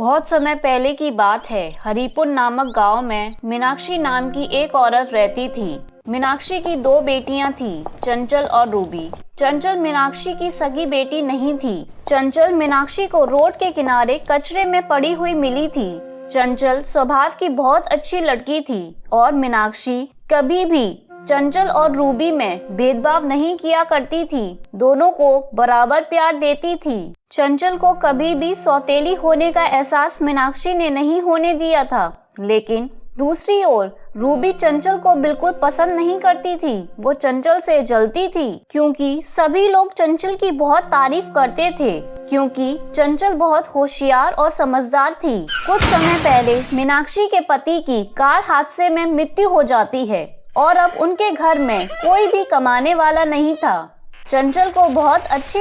बहुत समय पहले की बात है। हरिपुर नामक गांव में मीनाक्षी नाम की एक औरत रहती थी। मीनाक्षी की दो बेटियां थी, चंचल और रूबी। चंचल मीनाक्षी की सगी बेटी नहीं थी। चंचल मीनाक्षी को रोड के किनारे कचरे में पड़ी हुई मिली थी। चंचल स्वभाव की बहुत अच्छी लड़की थी और मीनाक्षी कभी भी चंचल और रूबी में भेदभाव नहीं किया करती थी। दोनों को बराबर प्यार देती थी। चंचल को कभी भी सौतेली होने का एहसास मीनाक्षी ने नहीं होने दिया था, लेकिन दूसरी ओर रूबी चंचल को बिल्कुल पसंद नहीं करती थी। वो चंचल से जलती थी क्योंकि सभी लोग चंचल की बहुत तारीफ करते थे, क्योंकि चंचल बहुत होशियार और समझदार थी। कुछ समय पहले मीनाक्षी के पति की कार हादसे में मृत्यु हो जाती है और अब उनके घर में कोई भी कमाने वाला नहीं था। चंचल को बहुत अच्छे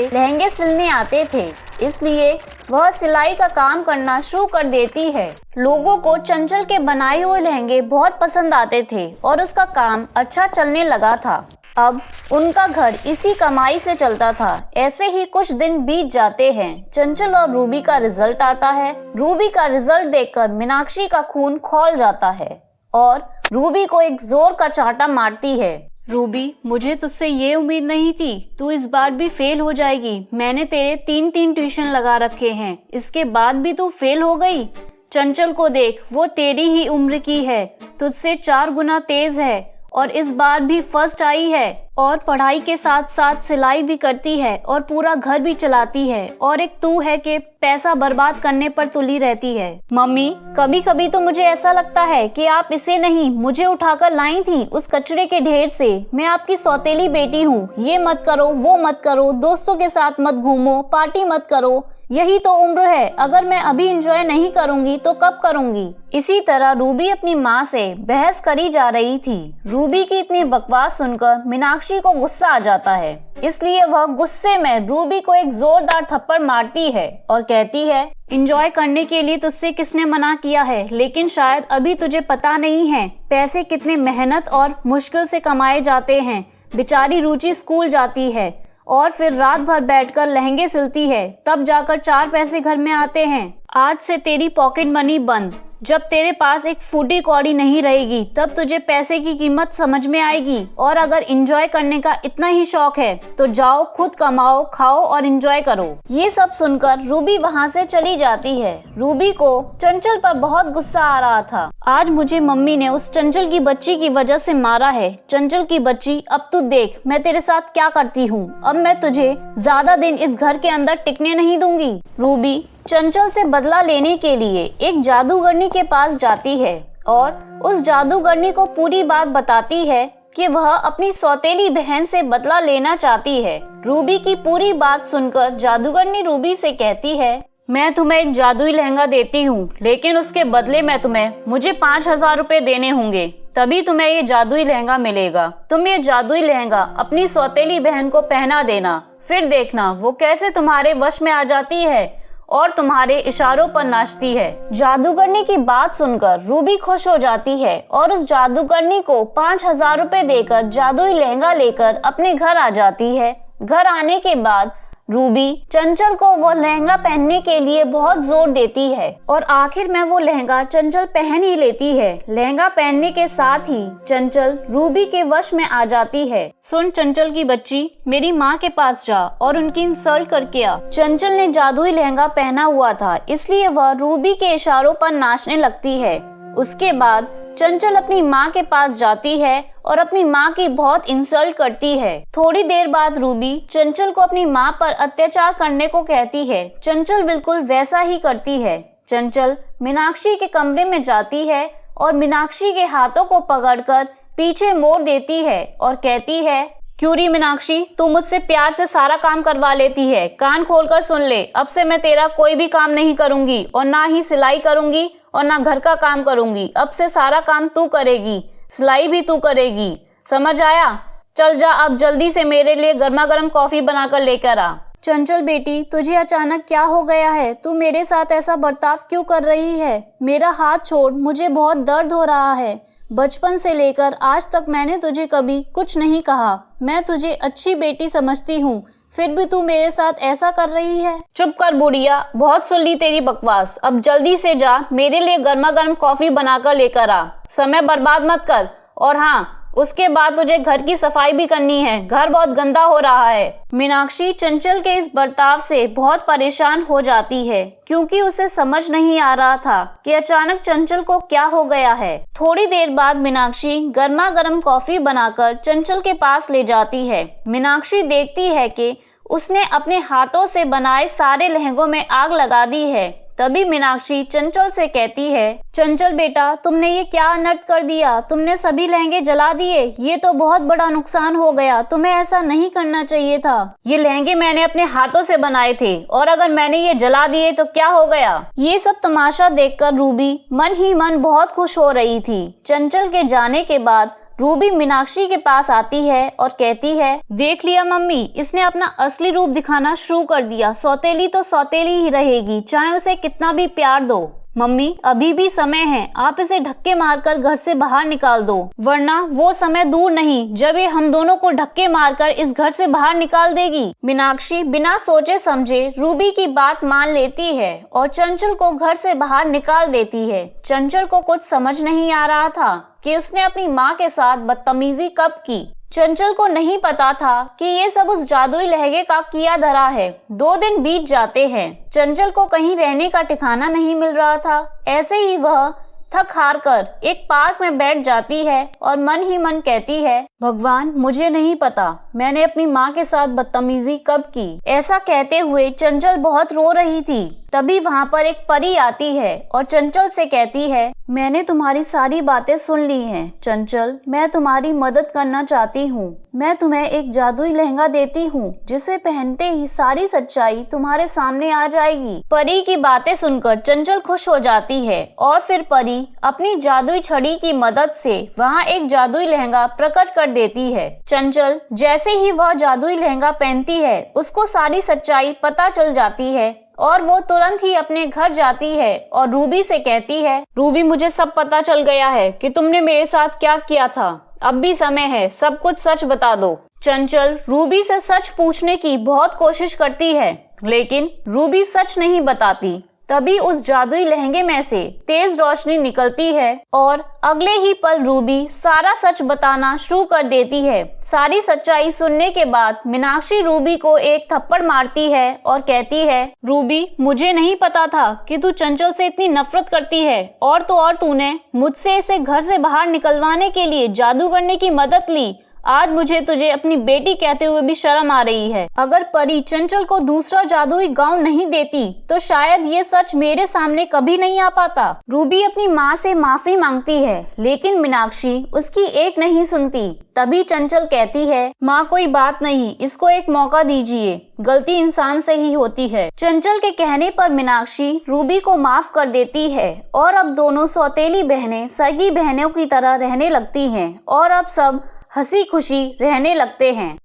लहंगे सिलने आते थे, इसलिए वह सिलाई का काम करना शुरू कर देती है। लोगों को चंचल के बनाए हुए लहंगे बहुत पसंद आते थे और उसका काम अच्छा चलने लगा था। अब उनका घर इसी कमाई से चलता था। ऐसे ही कुछ दिन बीत जाते हैं। चंचल और रूबी का रिजल्ट आता है। रूबी का रिजल्ट देखकर मीनाक्षी का खून खौल जाता है और रूबी को एक जोर का चांटा मारती है। रूबी, मुझे तुझसे ये उम्मीद नहीं थी, तू इस बार भी फेल हो जाएगी। मैंने तेरे 3 ट्यूशन लगा रखे हैं, इसके बाद भी तू फेल हो गई। चंचल को देख, वो तेरी ही उम्र की है, तुझसे 4 गुना तेज है और इस बार भी फर्स्ट आई है और पढ़ाई के साथ साथ सिलाई भी करती है और पूरा घर भी चलाती है। और एक तू है कि पैसा बर्बाद करने पर तुली रहती है। मम्मी, कभी कभी तो मुझे ऐसा लगता है कि आप इसे नहीं, मुझे उठाकर लाई थी उस कचरे के ढेर से। मैं आपकी सौतेली बेटी हूँ। ये मत करो, वो मत करो, दोस्तों के साथ मत घूमो, पार्टी मत करो, यही तो उम्र है। अगर मैं अभी एंजॉय नहीं करूंगी तो कब करूंगी। इसी तरह रूबी अपनी माँ से बहस करी जा रही थी। रूबी की इतनी बकवास सुनकर मीनाक्षी को गुस्सा आ जाता है, इसलिए वह गुस्से में रूबी को एक जोरदार थप्पड़ मारती है और कहती है, एंजॉय करने के लिए तुझसे किसने मना किया है, लेकिन शायद अभी तुझे पता नहीं है पैसे कितने मेहनत और मुश्किल से कमाए जाते हैं। बेचारी रुचि स्कूल जाती है और फिर रात भर बैठकर लहंगे सिलती है, तब जाकर 4 पैसे घर में आते हैं। आज से तेरी पॉकेट मनी बंद। जब तेरे पास एक फूटी कौड़ी नहीं रहेगी तब तुझे पैसे की कीमत समझ में आएगी। और अगर एंजॉय करने का इतना ही शौक है तो जाओ, खुद कमाओ, खाओ और एंजॉय करो। ये सब सुनकर रूबी वहाँ से चली जाती है। रूबी को चंचल पर बहुत गुस्सा आ रहा था। आज मुझे मम्मी ने उस चंचल की बच्ची की वजह से मारा है। चंचल की बच्ची, अब तू देख मैं तेरे साथ क्या करती हूँ। अब मैं तुझे ज्यादा दिन इस घर के अंदर टिकने नहीं दूंगी। रूबी चंचल से बदला लेने के लिए एक जादूगरनी के पास जाती है और उस जादूगरनी को पूरी बात बताती है कि वह अपनी सौतेली बहन से बदला लेना चाहती है। रूबी की पूरी बात सुनकर जादूगरनी रूबी से कहती है, मैं तुम्हें एक जादुई लहंगा देती हूँ, लेकिन उसके बदले में मुझे 5000 रुपए देने होंगे, तभी तुम्हें ये जादुई लहंगा मिलेगा। तुम ये जादुई लहंगा अपनी सौतेली बहन को पहना देना, फिर देखना वो कैसे तुम्हारे वश में आ जाती है और तुम्हारे इशारों पर नाचती है। जादूगरनी की बात सुनकर रूबी खुश हो जाती है और उस जादूगरनी को 5000 रुपए देकर जादुई लहंगा लेकर अपने घर आ जाती है। घर आने के बाद रूबी चंचल को वो लहंगा पहनने के लिए बहुत जोर देती है और आखिर में वो लहंगा चंचल पहन ही लेती है। लहंगा पहनने के साथ ही चंचल रूबी के वश में आ जाती है। सुन चंचल की बच्ची, मेरी माँ के पास जा और उनकी इंसल्ट करके आ। चंचल ने जादुई लहंगा पहना हुआ था, इसलिए वह रूबी के इशारों पर नाचने लगती है। उसके बाद चंचल अपनी माँ के पास जाती है और अपनी माँ की बहुत इंसल्ट करती है। थोड़ी देर बाद रूबी चंचल को अपनी माँ पर अत्याचार करने को कहती है। चंचल बिल्कुल वैसा ही करती है। चंचल मीनाक्षी के कमरे में जाती है और मीनाक्षी के हाथों को पकड़कर पीछे मोड़ देती है और कहती है, क्यों री मीनाक्षी, तू मुझसे प्यार से सारा काम करवा लेती है। कान खोलकर सुन ले, अब से मैं तेरा कोई भी काम नहीं करूंगी और ना ही सिलाई करूंगी और ना घर का काम करूंगी। अब से सारा काम तू करेगी, सिलाई भी तू करेगी, समझ आया? चल जा, अब जल्दी से मेरे लिए गर्मा गर्म कॉफी बनाकर लेकर आ। चंचल बेटी, तुझे अचानक क्या हो गया है? तू मेरे साथ ऐसा बर्ताव क्यों कर रही है? मेरा हाथ छोड़, मुझे बहुत दर्द हो रहा है। बचपन से लेकर आज तक मैंने तुझे कभी कुछ नहीं कहा। मैं तुझे अच्छी बेटी समझती हूँ, फिर भी तू मेरे साथ ऐसा कर रही है। चुप कर बुढ़िया, बहुत सुन ली तेरी बकवास। अब जल्दी से जा, मेरे लिए गर्मा गर्म कॉफी बनाकर लेकर आ। समय बर्बाद मत कर। और हाँ, उसके बाद तुझे घर की सफाई भी करनी है, घर बहुत गंदा हो रहा है। मीनाक्षी चंचल के इस बर्ताव से बहुत परेशान हो जाती है, क्योंकि उसे समझ नहीं आ रहा था कि अचानक चंचल को क्या हो गया है। थोड़ी देर बाद मीनाक्षी गर्मा गर्म कॉफी बनाकर चंचल के पास ले जाती है। मीनाक्षी देखती है कि उसने अपने हाथों से बनाए सारे लहंगों में आग लगा दी है। तभी मीनाक्षी चंचल से कहती है, चंचल बेटा, तुमने ये क्या अनर्थ कर दिया? तुमने सभी लहंगे जला दिए। ये तो बहुत बड़ा नुकसान हो गया। तुम्हें ऐसा नहीं करना चाहिए था। ये लहंगे मैंने अपने हाथों से बनाए थे, और अगर मैंने ये जला दिए तो क्या हो गया? ये सब तमाशा देखकर रूबी मन ही मन बहुत खुश हो रही थी। चंचल के जाने के बाद रूबी मीनाक्षी के पास आती है और कहती है, देख लिया मम्मी, इसने अपना असली रूप दिखाना शुरू कर दिया। सौतेली तो सौतेली ही रहेगी, चाहे उसे कितना भी प्यार दो। मम्मी, अभी भी समय है, आप इसे धक्के मारकर घर से बाहर निकाल दो, वरना वो समय दूर नहीं जब ये हम दोनों को धक्के मारकर इस घर से बाहर निकाल देगी। मीनाक्षी बिना सोचे समझे रूबी की बात मान लेती है और चंचल को घर से बाहर निकाल देती है। चंचल को कुछ समझ नहीं आ रहा था कि उसने अपनी माँ के साथ बदतमीजी कब की। चंचल को नहीं पता था कि ये सब उस जादुई लहंगे का किया धरा है। 2 दिन बीत जाते हैं। चंचल को कहीं रहने का ठिकाना नहीं मिल रहा था। ऐसे ही वह थक हार कर एक पार्क में बैठ जाती है और मन ही मन कहती है, भगवान, मुझे नहीं पता मैंने अपनी माँ के साथ बदतमीजी कब की। ऐसा कहते हुए चंचल बहुत रो रही थी। तभी वहाँ पर एक परी आती है और चंचल से कहती है, मैंने तुम्हारी सारी बातें सुन ली हैं चंचल, मैं तुम्हारी मदद करना चाहती हूँ। मैं तुम्हें एक जादुई लहंगा देती हूँ, जिसे पहनते ही सारी सच्चाई तुम्हारे सामने आ जाएगी। परी की बातें सुनकर चंचल खुश हो जाती है और फिर परी अपनी जादुई छड़ी की मदद से वहाँ एक जादुई लहंगा प्रकट कर देती है। चंचल जैसे ही वह जादुई लहंगा पहनती है, उसको सारी सच्चाई पता चल जाती है और वो तुरंत ही अपने घर जाती है और रूबी से कहती है, रूबी, मुझे सब पता चल गया है कि तुमने मेरे साथ क्या किया था। अब भी समय है, सब कुछ सच बता दो। चंचल रूबी से सच पूछने की बहुत कोशिश करती है, लेकिन रूबी सच नहीं बताती। तभी उस जादुई लहंगे में से तेज रोशनी निकलती है और अगले ही पल रूबी सारा सच बताना शुरू कर देती है। सारी सच्चाई सुनने के बाद मीनाक्षी रूबी को एक थप्पड़ मारती है और कहती है, रूबी, मुझे नहीं पता था कि तू चंचल से इतनी नफरत करती है, और तो और तूने मुझसे इसे घर से बाहर निकलवाने के लिए जादू करने की मदद ली। आज मुझे तुझे अपनी बेटी कहते हुए भी शर्म आ रही है। अगर परी चंचल को दूसरा जादुई गाउन नहीं देती तो शायद ये सच मेरे सामने कभी नहीं आ पाता। रूबी अपनी माँ से माफी मांगती है, लेकिन मीनाक्षी उसकी एक नहीं सुनती। तभी चंचल कहती है, माँ, कोई बात नहीं, इसको एक मौका दीजिए, गलती इंसान से ही होती है। चंचल के कहने पर मीनाक्षी रूबी को माफ कर देती है और अब दोनों सौतेली बहनें सगी बहनों की तरह रहने लगती हैं और अब सब हंसी खुशी रहने लगते हैं।